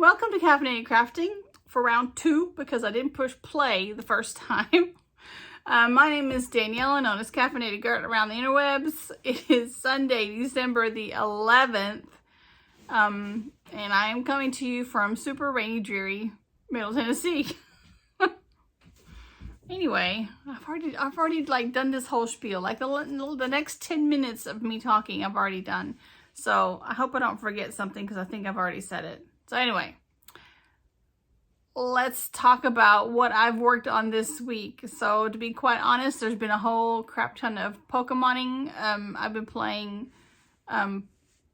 welcome to Caffeinated Crafting for round 2 because I didn't push play the first time. My name is Daniela, known as Caffeinated Gert around the interwebs. It is Sunday, December the 11th, and I am coming to you from super rainy, dreary Middle Tennessee. Anyway, I've already like done this whole spiel. Like the next 10 minutes of me talking, I've already done. So I hope I don't forget something because I think I've already said it. So anyway, let's talk about what I've worked on this week. So to be quite honest, there's been a whole crap ton of Pokemoning. I've been playing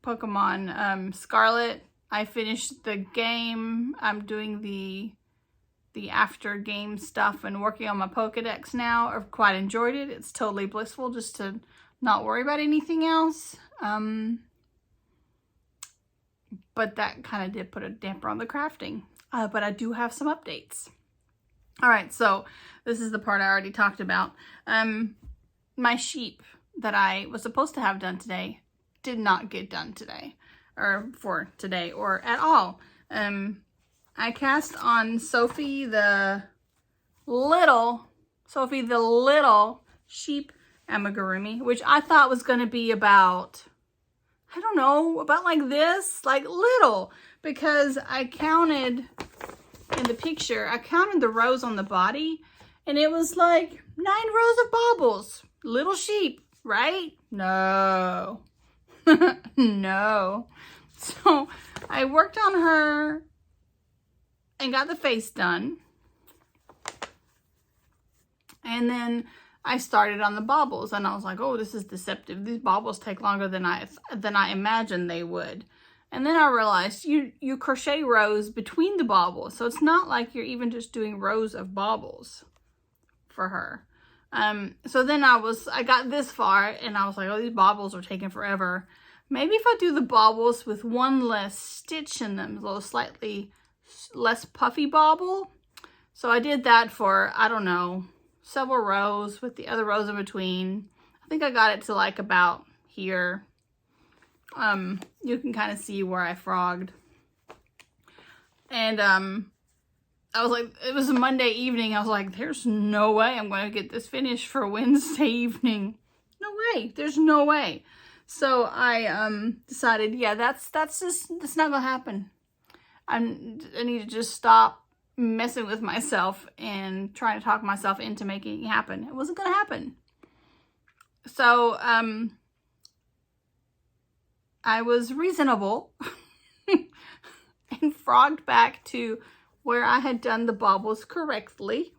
Pokemon Scarlet. I finished the game. I'm doing the after game stuff and working on my Pokedex now. I've quite enjoyed it. It's totally blissful just to not worry about anything else. But that kind of did put a damper on the crafting. But I do have some updates. All right, so this is the part I already talked about. My sheep that I was supposed to have done today did not get done today, or for today, or at all. I cast on Sophie the little sheep amigurumi, which I thought was going to be about, I don't know, about like this, like little, because I counted in the picture, I counted the rows on the body, and it was like 9 rows of baubles. Little sheep, right? No. No. So I worked on her and got the face done. And then I started on the baubles, and I was like, oh, this is deceptive. These baubles take longer than I imagined they would. And then I realized you crochet rows between the baubles. So it's not like you're even just doing rows of baubles for her. So then I got this far, and I was like, oh, these baubles are taking forever. Maybe if I do the baubles with one less stitch in them, a little slightly less puffy bauble. So I did that for, I don't know, several rows with the other rows in between. I think I got it to like about here. You can kind of see where I frogged. And I was like, it was a Monday evening. I was like, there's no way I'm going to get this finished for Wednesday evening. No way. There's no way. So I decided, yeah, that's not going to happen. I need to just stop messing with myself and trying to talk myself into making it happen. It wasn't going to happen. So I was reasonable and frogged back to where I had done the baubles correctly.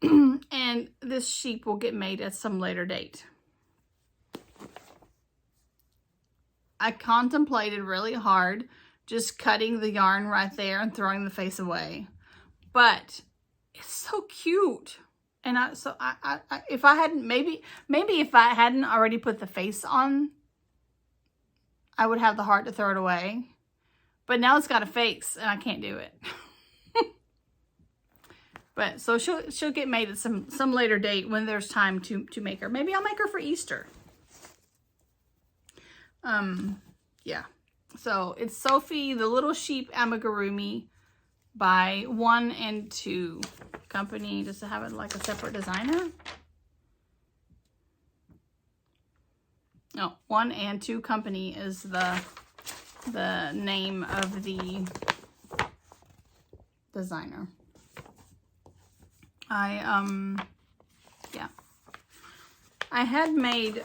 And this sheep will get made at some later date. I contemplated really hard just cutting the yarn right there and throwing the face away. But it's so cute. And if I hadn't, maybe if I hadn't already put the face on, I would have the heart to throw it away. But now it's got a face and I can't do it. But so she'll get made at some later date when there's time to make her. Maybe I'll make her for Easter. Yeah. So it's Sophie the Little Sheep Amigurumi by 1 and 2 Company. Does it have it like a separate designer? No, 1 and 2 Company is the name of the designer. Yeah. I had made,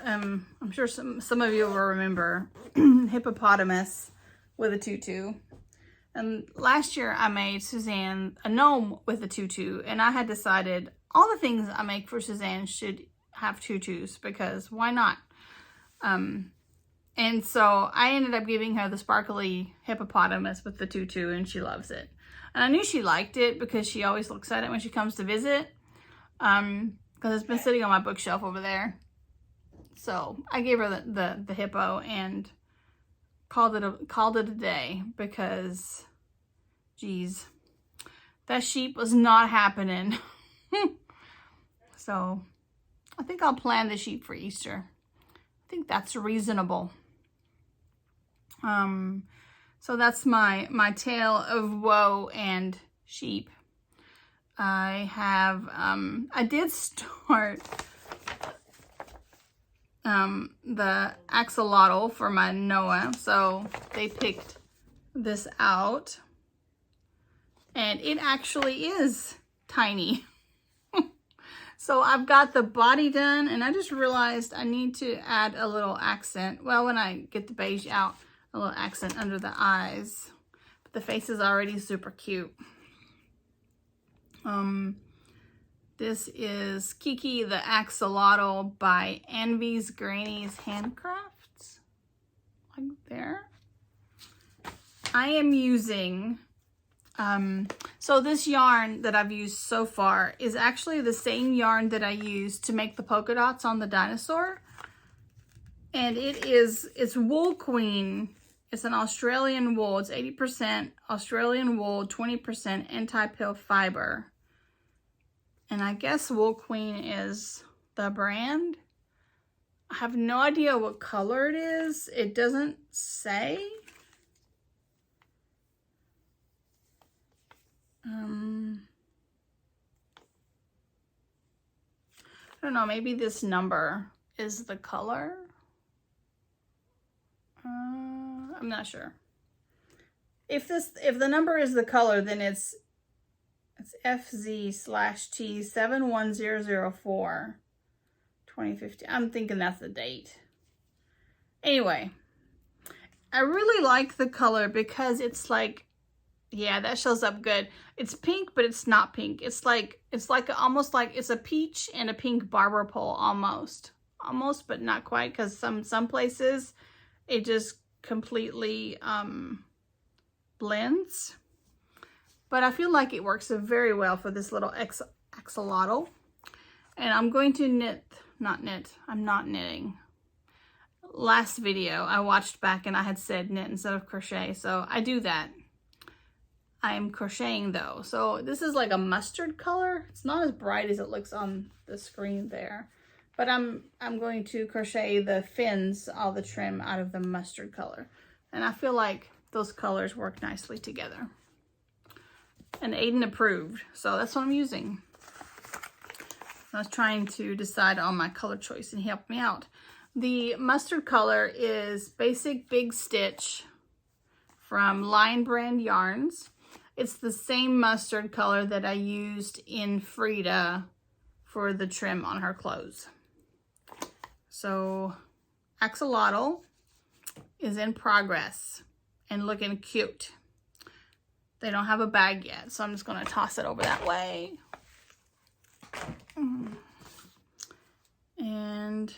I'm sure some of you will remember, hippopotamus with a tutu. And last year I made Suzanne a gnome with a tutu, and I had decided all the things I make for Suzanne should have tutus because why not? And so I ended up giving her the sparkly hippopotamus with the tutu, and she loves it. And I knew she liked it because she always looks at it when she comes to visit. Because it's been sitting on my bookshelf over there. So I gave her the hippo and called it a day because, geez, that sheep was not happening. So I think I'll plan the sheep for Easter. I think that's reasonable. So that's my tale of woe and sheep. I have, I did start the axolotl for my Noah. So they picked this out. And it actually is tiny. So I've got the body done, and I just realized I need to add a little accent. Well, when I get the beige out, a little accent under the eyes. But the face is already super cute. This is Kiki the Axolotl by Envy's Granny's Handcrafts. Like there. I am using... so this yarn that I've used so far is actually the same yarn that I used to make the polka dots on the dinosaur. And it's Wool Queen. It's an Australian wool. It's 80% Australian wool, 20% anti-pill fiber. And I guess Wool Queen is the brand. I have no idea what color it is. It doesn't say. I don't know, maybe this number is the color. I'm not sure. If the number is the color, then it's FZ/T 71004 2015. I'm thinking that's the date. Anyway, I really like the color because it's like, yeah, that shows up good. It's pink, but it's not pink. It's like almost like it's a peach and a pink barber pole almost, but not quite, because some places it just completely blends. But I feel like it works very well for this little axolotl. And I'm going to knit, I'm not knitting. Last video I watched back and I had said knit instead of crochet, so I do that. I'm crocheting though. So this is like a mustard color. It's not as bright as it looks on the screen there. But I'm going to crochet the fins, all the trim out of the mustard color. And I feel like those colors work nicely together. And Aiden approved, so that's what I'm using. I was trying to decide on my color choice and he helped me out. The mustard color is Basic Big Stitch from Lion Brand Yarns. It's the same mustard color that I used in Frida for the trim on her clothes. So Axolotl is in progress and looking cute. They don't have a bag yet, so I'm just going to toss it over that way. And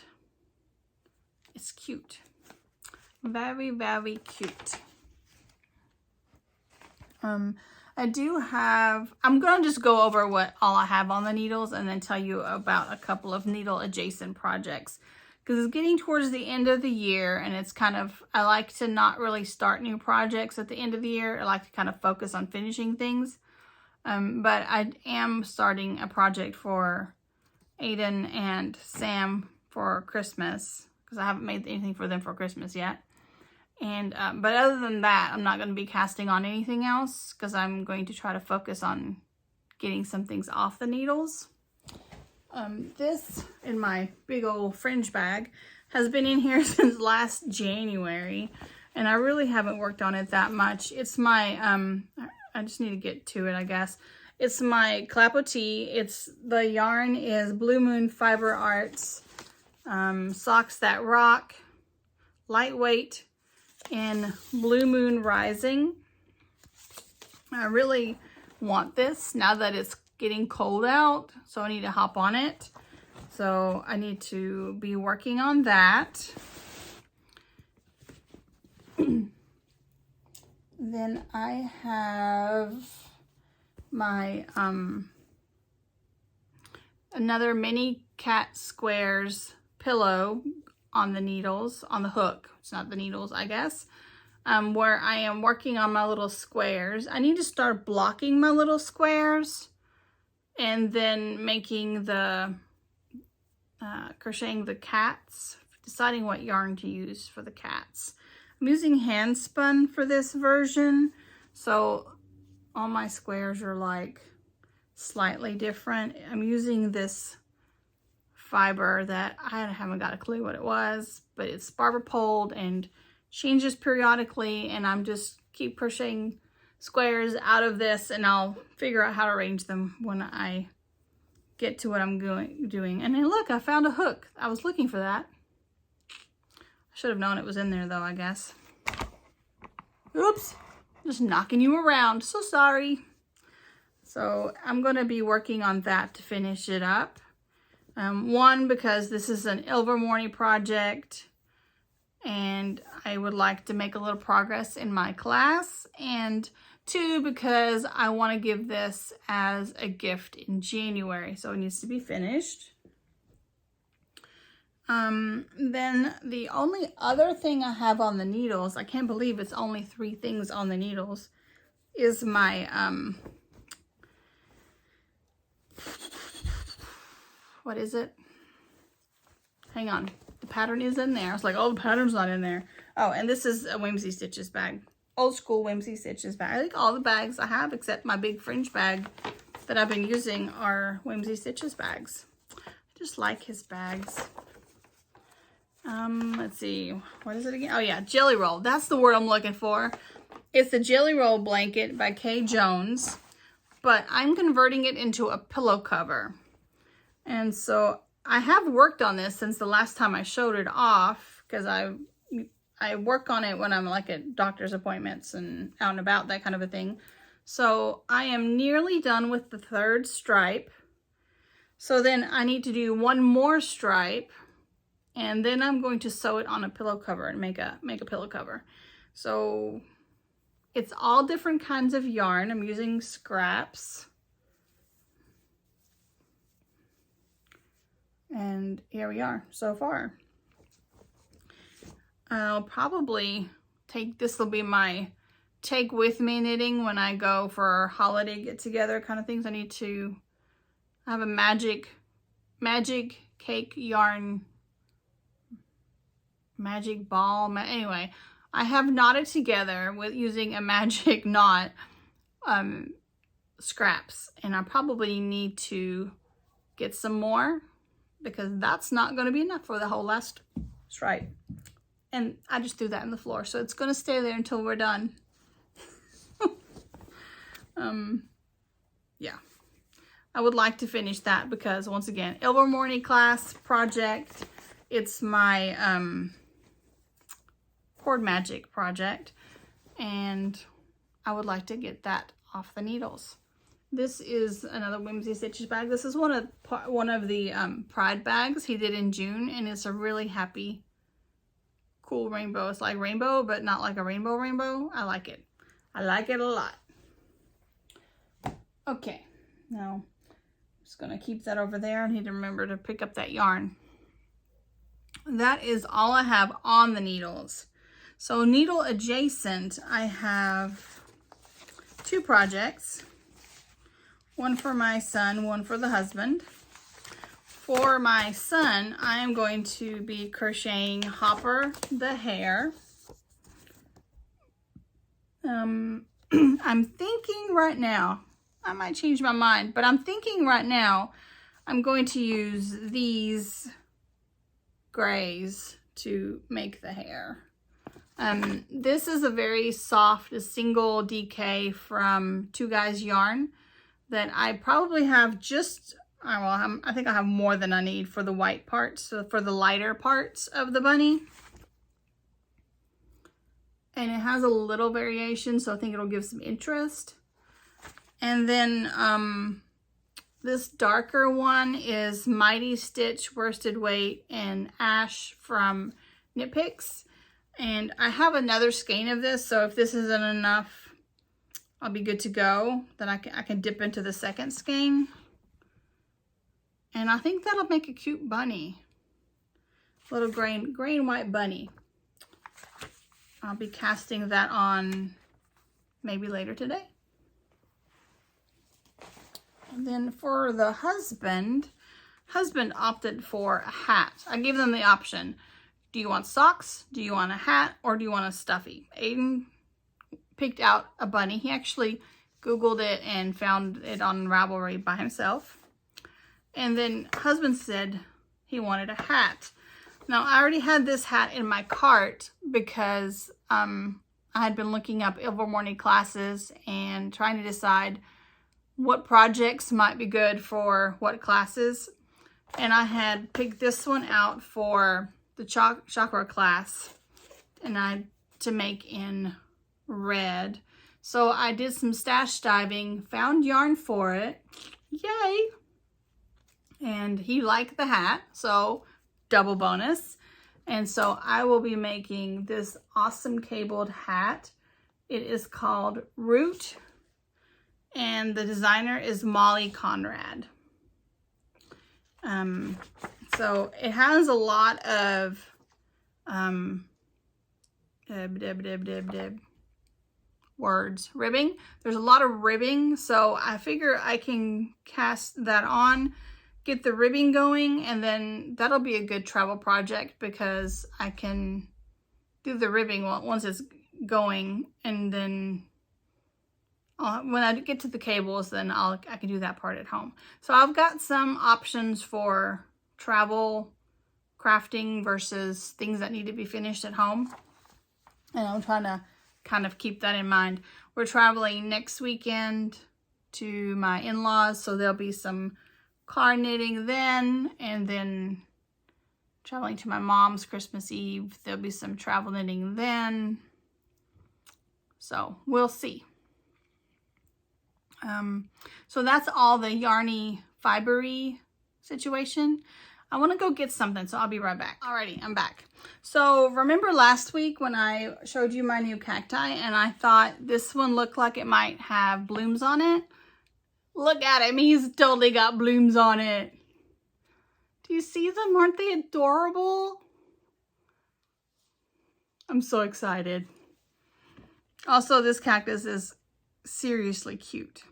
it's cute. Very, very cute. I do have, I'm going to just go over what all I have on the needles and then tell you about a couple of needle adjacent projects. Because it's getting towards the end of the year and it's kind of, I like to not really start new projects at the end of the year. I like to kind of focus on finishing things. But I am starting a project for Aiden and Sam for Christmas because I haven't made anything for them for Christmas yet. And but other than that, I'm not going to be casting on anything else because I'm going to try to focus on getting some things off the needles. This in my big old fringe bag has been in here since last January and I really haven't worked on it that much. It's my, I just need to get to it, I guess. It's my Clapotis. The yarn is Blue Moon Fiber Arts, Socks That Rock, lightweight, in Blue Moon Rising. I really want this now that it's getting cold out, so I need to hop on it. So I need to be working on that. Then I have my another mini cat squares pillow on the needles, on the hook. It's not the needles, I guess. Where I am working on my little squares. I need to start blocking my little squares and then making the crocheting the cats, deciding what yarn to use for the cats. I'm using hand spun for this version, so all my squares are like slightly different. I'm using this fiber that I haven't got a clue what it was, but it's barber poled and changes periodically, and I'm just keep crocheting squares out of this, and I'll figure out how to arrange them when I get to what I'm doing. And then look, I found a hook. I was looking for that. I should have known it was in there though, I guess. Oops, just knocking you around, so sorry. So I'm gonna be working on that to finish it up. One, because this is an Ilvermorny project and I would like to make a little progress in my class, and two, because I want to give this as a gift in January, so it needs to be finished. Then the only other thing I have on the needles, I can't believe it's only 3 things on the needles, is my, what is it? Hang on. The pattern is in there. I was like, oh, the pattern's not in there. Oh, and this is a Whimsy Stitches bag. Old school Whimsy Stitches bag. I think all the bags I have, except my big fringe bag that I've been using, are Whimsy Stitches bags. I just like his bags. Let's see. What is it again? Oh, yeah. Jelly Roll. That's the word I'm looking for. It's the Jelly Roll blanket by Kay Jones, but I'm converting it into a pillow cover. And so I have worked on this since the last time I showed it off, because I work on it when I'm like at doctor's appointments and out and about, that kind of a thing. So I am nearly done with the 3rd stripe. So then I need to do 1 more stripe, and then I'm going to sew it on a pillow cover and make a pillow cover. So it's all different kinds of yarn. I'm using scraps. And here we are so far. I'll probably this will be my take with me knitting when I go for holiday get together kind of things. I need to have a magic cake yarn, magic ball. Anyway, I have knotted together with using a magic knot scraps, and I probably need to get some more, because that's not going to be enough for the whole last stripe. And I just threw that in the floor, so it's going to stay there until we're done. Yeah. I would like to finish that because, once again, Ilvermorny class project. It's my Cord Magic project, and I would like to get that off the needles. This is another Whimsy Stitches bag. This is one of the Pride bags he did in June, and it's a really happy, cool rainbow. It's like rainbow, but not like a rainbow. I like it. I like it a lot. Okay, now I'm just gonna keep that over there. I need to remember to pick up that yarn. That is all I have on the needles. So needle adjacent, I have 2 projects. One for my son, one for the husband. For my son, I am going to be crocheting Hopper the Hare. I'm thinking right now, I might change my mind, but I'm thinking right now I'm going to use these grays to make the hare. This is a very soft, a single DK from Two Guys Yarn that I probably have just, well, I think I have more than I need for the white parts, so for the lighter parts of the bunny. And it has a little variation, so I think it'll give some interest. And then this darker one is Mighty Stitch Worsted Weight in Ash from Knit Picks. And I have another skein of this, so if this isn't enough, I'll be good to go. Then I can dip into the second skein. And I think that'll make a cute bunny. Little green white bunny. I'll be casting that on maybe later today. And then for the husband opted for a hat. I gave them the option. do you want socks? Do you want a hat? Or do you want a stuffy? Aiden picked out a bunny. He actually Googled it and found it on Ravelry by himself. And then husband said he wanted a hat. Now, I already had this hat in my cart because I had been looking up Ilvermorny classes and trying to decide what projects might be good for what classes. And I had picked this one out for the chakra class and to make in red. So I did some stash diving, found yarn for it. Yay! And he liked the hat, so double bonus. And so I will be making this awesome cabled hat. It is called Root, and the designer is Molly Conrad. So it has a lot of words, ribbing. There's a lot of ribbing, so I figure I can cast that on, get the ribbing going, and then that'll be a good travel project because I can do the ribbing once it's going, and then when I get to the cables, then I can do that part at home. So I've got some options for travel crafting versus things that need to be finished at home, and I'm trying to kind of keep that in mind. We're traveling next weekend to my in-laws, so there'll be some car knitting then, and then traveling to my mom's Christmas Eve. There'll be some travel knitting then. So we'll see. So that's all the yarny, fibery situation. I want to go get something, so I'll be right back. Alrighty, I'm back. So remember last week when I showed you my new cacti and I thought this one looked like it might have blooms on it? Look at him, he's totally got blooms on it. Do you see them? Aren't they adorable? I'm so excited. Also, this cactus is seriously cute.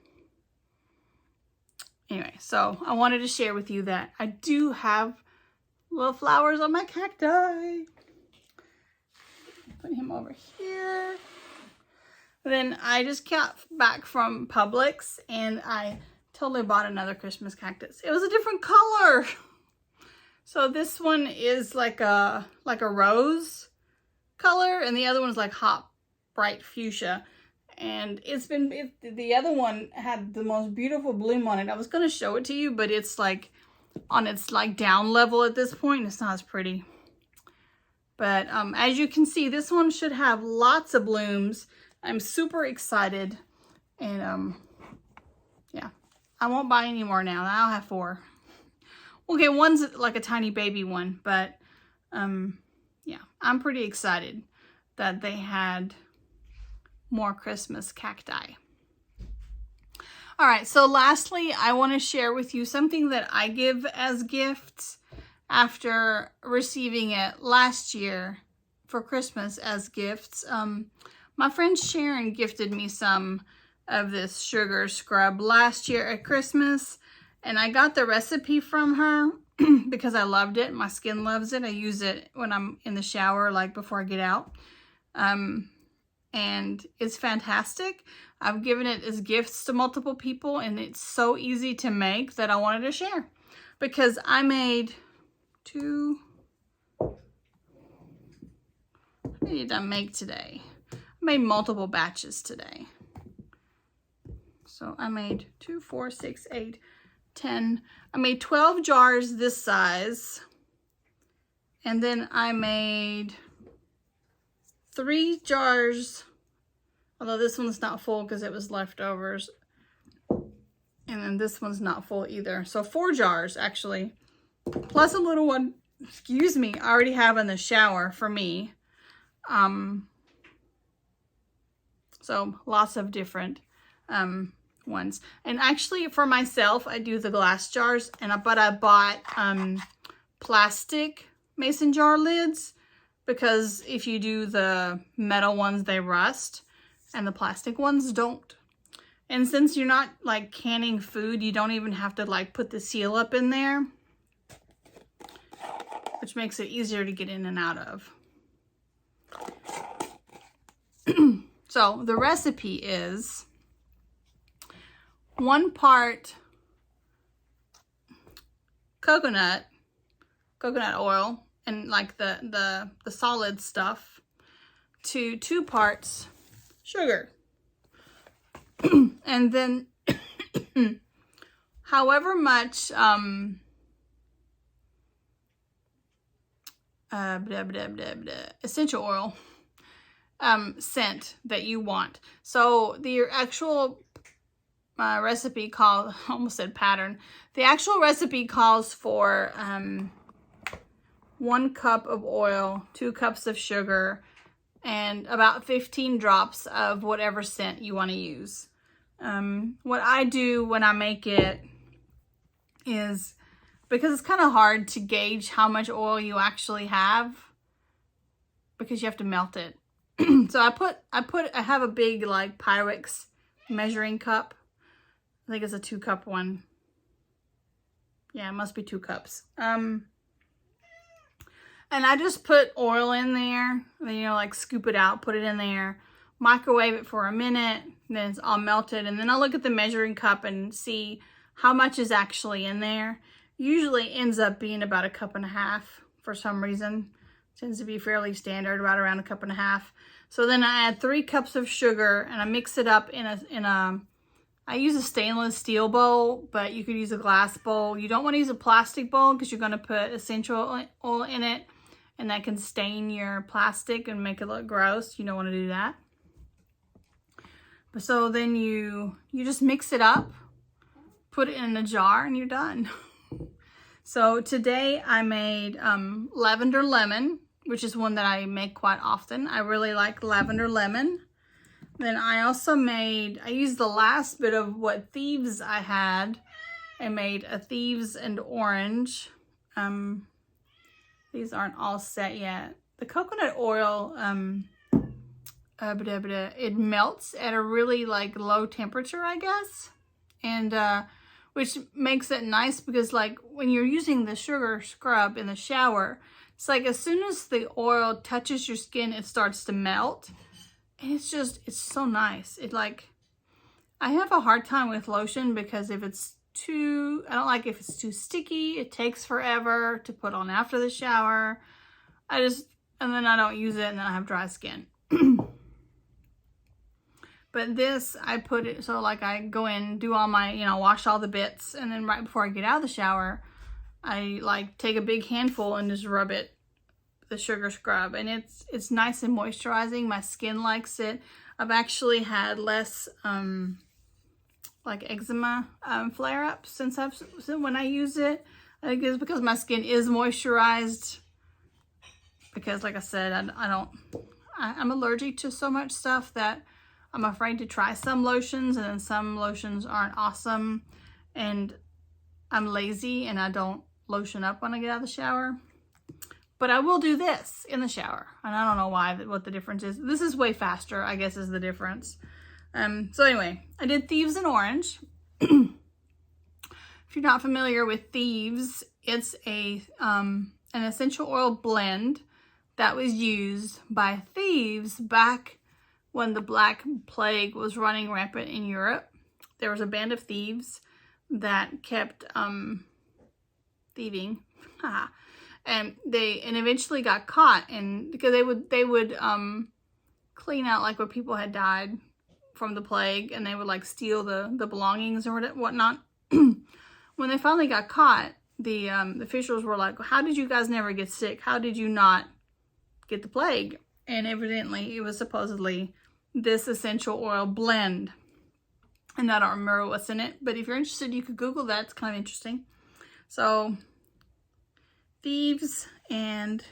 Anyway, so I wanted to share with you that I do have little flowers on my cacti. Put him over here. Then I just got back from Publix and I totally bought another Christmas cactus. It was a different color. So this one is like a rose color and the other one's like hot bright fuchsia. And the other one had the most beautiful bloom on it. I was going to show it to you, but it's like on its like down level at this point. It's not as pretty. But as you can see, this one should have lots of blooms. I'm super excited. And yeah, I won't buy any more now. I'll have 4. Okay, one's like a tiny baby one, but yeah, I'm pretty excited that they had more Christmas cacti. All right, so lastly, I want to share with you something that I give as gifts after receiving it last year for Christmas as gifts. My friend Sharon gifted me some of this sugar scrub last year at Christmas, and I got the recipe from her because I loved it. My skin loves it. I use it when I'm in the shower, like before I get out. And it's fantastic. I've given it as gifts to multiple people, and it's so easy to make that I wanted to share because I made 2. What did I make today? I made multiple batches today. So I made 2, 4, 6, 8, 10. I made 12 jars this size, and then I made 3 jars, although this one's not full because it was leftovers. And then this one's not full either. So 4 jars actually, plus a little one, excuse me, I already have in the shower for me. So lots of different ones. And actually for myself, I do the glass jars, but I bought plastic mason jar lids, because if you do the metal ones, they rust, and the plastic ones don't. And since you're not like canning food, you don't even have to like put the seal up in there. which makes it easier to get in and out of. So the recipe is 1 part coconut oil and like the solid stuff to 2 parts sugar. And then however much essential oil scent that you want. So the actual recipe calls, I almost said pattern. The actual recipe calls for 1 cup of oil, 2 cups of sugar, and about 15 drops of whatever scent you want to use. What I do when I make it is, because it's kind of hard to gauge how much oil you actually have because you have to melt it. So I have a big like Pyrex measuring cup. I think it's a 2 cup one. Yeah, it must be 2 cups. And I just put oil in there, you know, like scoop it out, put it in there, microwave it for a minute, then it's all melted. And then I'll look at the measuring cup and see how much is actually in there. Usually ends up being about 1.5 cups for some reason. Tends to be fairly standard, about around 1.5 cups. So then I add 3 cups of sugar and I mix it up in a I use a stainless steel bowl, but you could use a glass bowl. You don't want to use a plastic bowl because you're going to put essential oil in it and that can stain your plastic and make it look gross. You don't want to do that. But so then you just mix it up, put it in a jar, and you're done. So today I made lavender lemon, which is one that I make quite often. I really like lavender lemon. Then I also I used the last bit of what thieves I had. I made a thieves and orange. These aren't all set yet. The coconut oil, it melts at a really like low temperature, I guess. And which makes it nice because like when you're using the sugar scrub in the shower, it's like as soon as the oil touches your skin, it starts to melt. And it's so nice. I have a hard time with lotion because if it's I don't like if it's too sticky. It takes forever to put on after the shower. And then I don't use it and then I have dry skin. But this, I put it, so like I go in, do all my, wash all the bits. And then right before I get out of the shower, I like take a big handful and just rub it, the sugar scrub, and it's nice and moisturizing. My skin likes it. I've actually had less like eczema flare-ups since when I use it. I think it's because my skin is moisturized, because like I said, I'm allergic to so much stuff that I'm afraid to try some lotions, and then some lotions aren't awesome, and I'm lazy and I don't lotion up when I get out of the shower. But I will do this in the shower. And I don't know what the difference is. This is way faster, I guess, is the difference. So anyway, I did thieves and orange. If you're not familiar with thieves, it's an essential oil blend that was used by thieves back when the Black Plague was running rampant in Europe. There was a band of thieves that kept thieving. And eventually got caught, and because they would clean out like where people had died from the plague, and they would like steal the belongings or whatnot. When they finally got caught, the officials were like, "How did you guys never get sick? How did you not get the plague?" And evidently, it was supposedly this essential oil blend, and I don't remember what's in it. But if you're interested, you could Google that. It's kind of interesting. So thieves and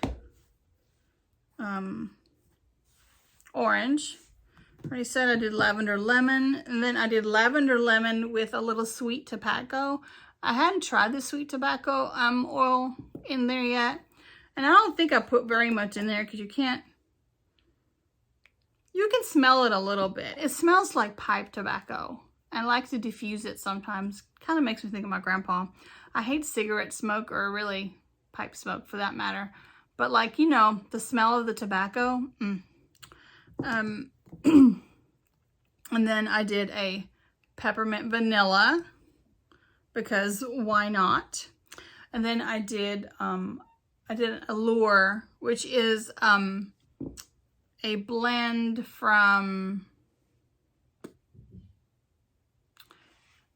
orange. I already said I did lavender lemon, and then I did lavender lemon with a little sweet tobacco. I hadn't tried the sweet tobacco oil in there yet, and I don't think I put very much in there because you can smell it a little bit. It smells like pipe tobacco. I like to diffuse it sometimes. Kind of makes me think of my grandpa. I hate cigarette smoke or really pipe smoke for that matter. But like, you know, the smell of the tobacco. And then I did a peppermint vanilla because why not? And then I did an Allure, which is a blend from,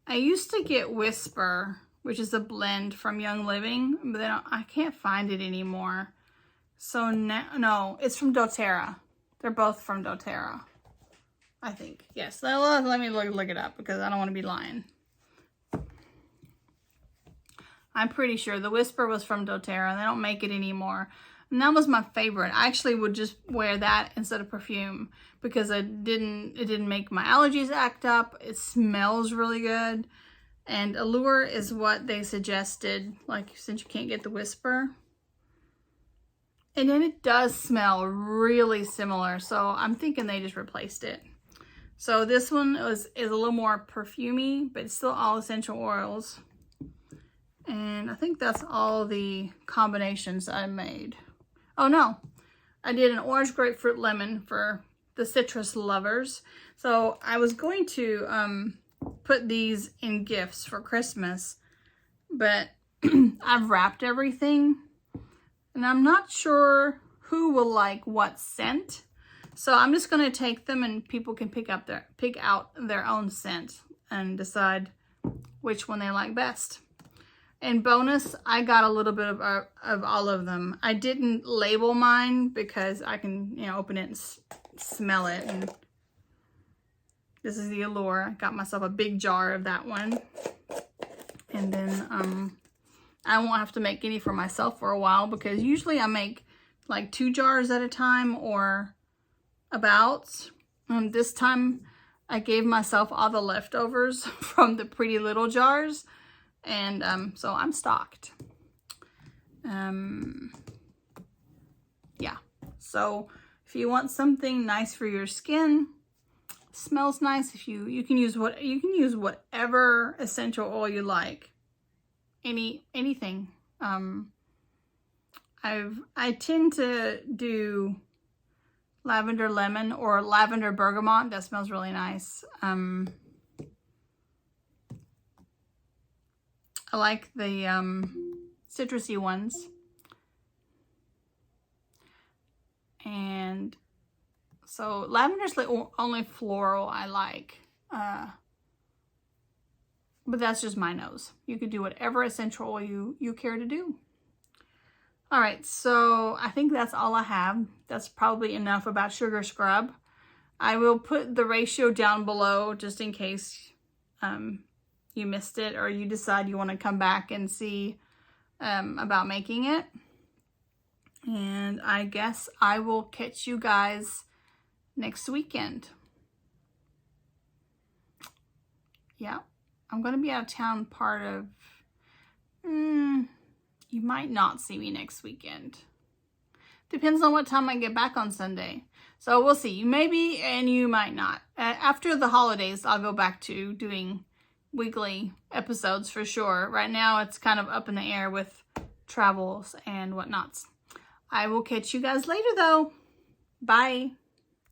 I used to get Whisper, which is a blend from Young Living, but then I can't find it anymore. So now, no, it's from doTERRA. They're both from doTERRA, I think. Yes, let me look it up because I don't want to be lying. I'm pretty sure the Whisper was from doTERRA. They don't make it anymore. And that was my favorite. I actually would just wear that instead of perfume because it didn't make my allergies act up. It smells really good. And Allure is what they suggested, like since you can't get the Whisper. And then it does smell really similar. So I'm thinking they just replaced it. So this one is a little more perfumey, but it's still all essential oils. And I think that's all the combinations I made. Oh no, I did an orange grapefruit lemon for the citrus lovers. So I was going to put these in gifts for Christmas, but I've wrapped everything and I'm not sure who will like what scent. So I'm just going to take them and people can pick out their own scent and decide which one they like best. And bonus, I got a little bit of all of them. I didn't label mine because I can, you know, open it and smell it. And this is the Allure. I got myself a big jar of that one. And then I won't have to make any for myself for a while because usually I make like 2 jars at a time or about. This time I gave myself all the leftovers from the Pretty Little jars. And so I'm stocked. Yeah. So if you want something nice for your skin, smells nice, if you can use whatever essential oil you like. Anything. I tend to do lavender lemon or lavender bergamot. That smells really nice. I like the citrusy ones. And so lavender's the only floral I like. But that's just my nose. You could do whatever essential oil you care to do. All right, so I think that's all I have. That's probably enough about sugar scrub. I will put the ratio down below just in case you missed it or you decide you want to come back and see about making it. And I guess I will catch you guys next weekend. Yeah, I'm going to be out of town part of... you might not see me next weekend. Depends on what time I get back on Sunday. So we'll see. Maybe and you might not. After the holidays, I'll go back to doing weekly episodes for sure. Right now, it's kind of up in the air with travels and whatnots. I will catch you guys later, though. Bye.